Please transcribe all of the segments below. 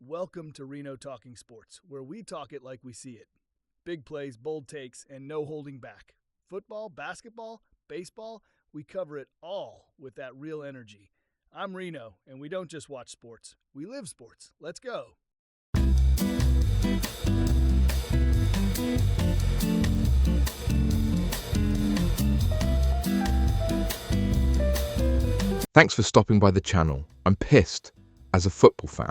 Welcome to Reno Talking Sports, where we talk it like we see it. Big plays, bold takes, and no holding back. Football, basketball, baseball, we cover it all with that real energy. I'm Reno, and we don't just watch sports, we live sports. Let's go. Thanks for stopping by the channel. I'm pissed as a football fan.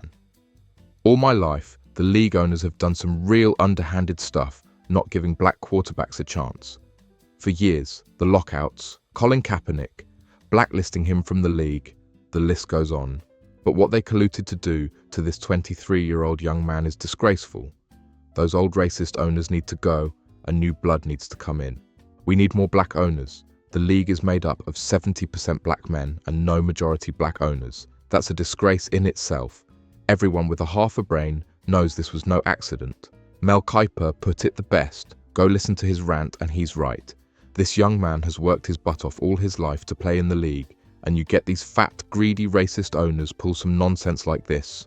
All my life, the league owners have done some real underhanded stuff, not giving black quarterbacks a chance. For years, the lockouts, Colin Kaepernick, blacklisting him from the league, the list goes on. But what they colluded to do to this 23-year-old young man is disgraceful. Those old racist owners need to go, and new blood needs to come in. We need more black owners. The league is made up of 70% black men and no majority black owners. That's a disgrace in itself. Everyone with a half a brain knows this was no accident. Mel Kiper put it the best. Go listen to his rant and he's right. This young man has worked his butt off all his life to play in the league, and you get these fat, greedy, racist owners pull some nonsense like this.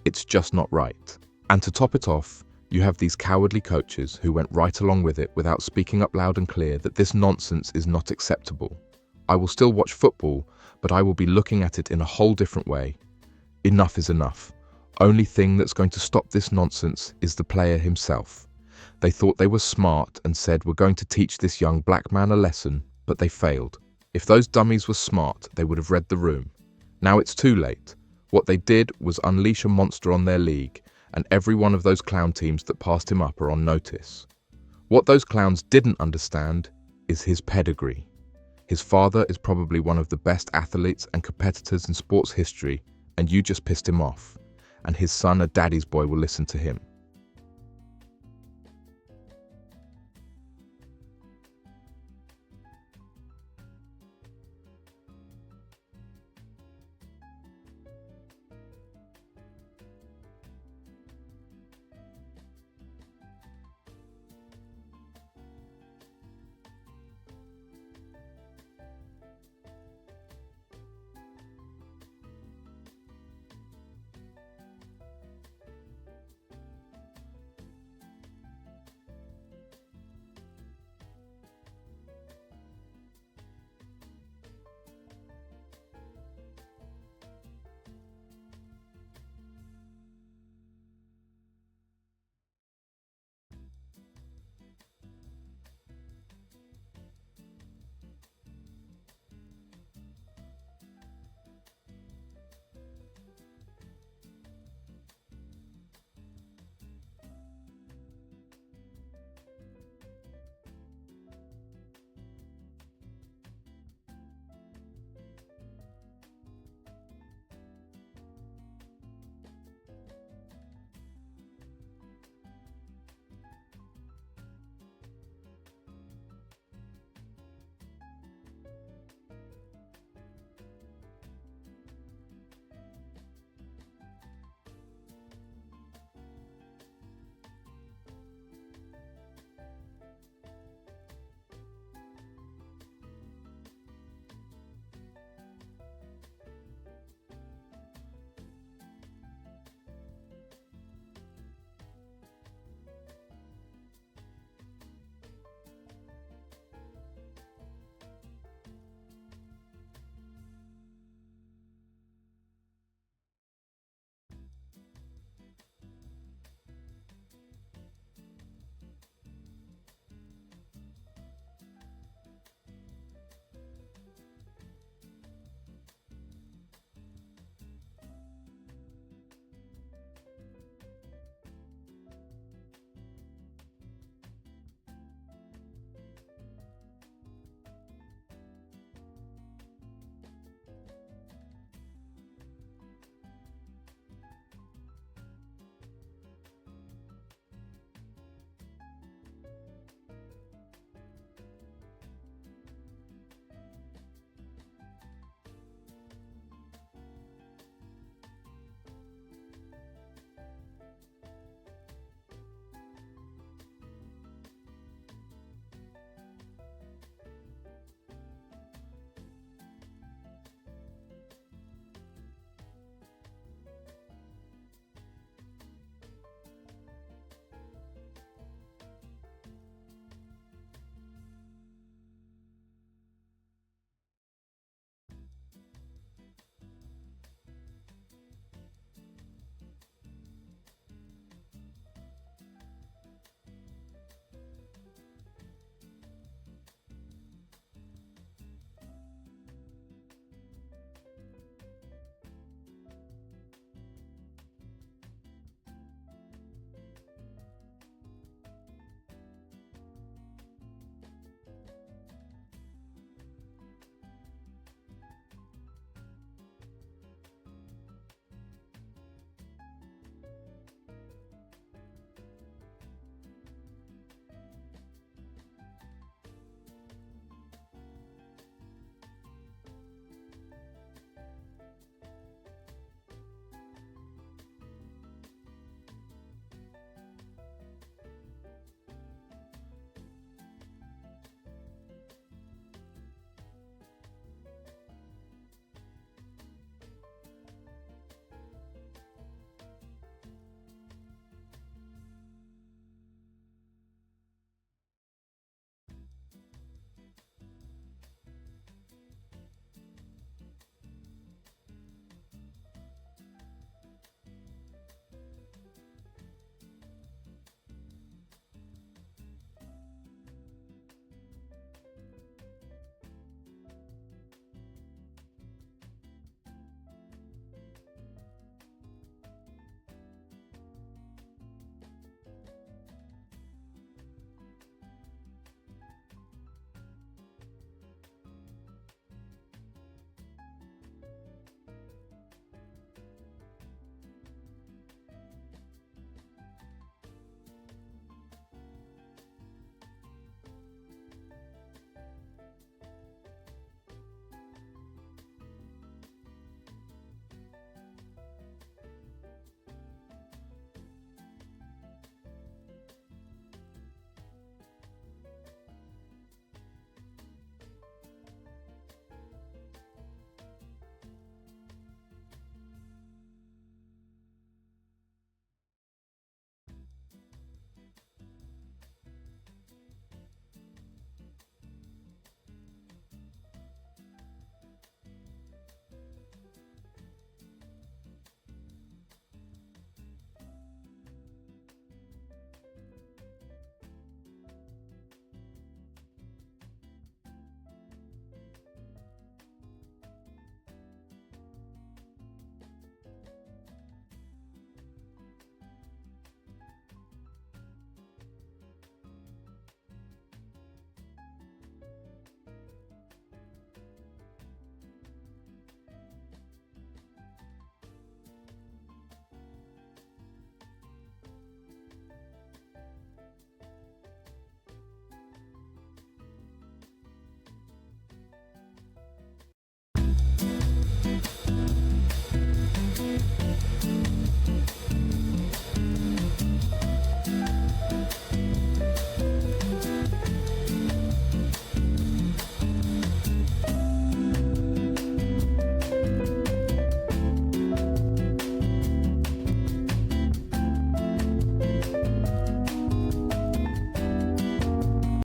It's just not right. And to top it off, you have these cowardly coaches who went right along with it without speaking up loud and clear that this nonsense is not acceptable. I will still watch football, but I will be looking at it in a whole different way. Enough is enough. Only thing that's going to stop this nonsense is the player himself. They thought they were smart and said we're going to teach this young black man a lesson, but they failed. If those dummies were smart, they would have read the room. Now it's too late. What they did was unleash a monster on their league, and every one of those clown teams that passed him up are on notice. What those clowns didn't understand is his pedigree. His father is probably one of the best athletes and competitors in sports history, and you just pissed him off. And his son, a daddy's boy, will listen to him.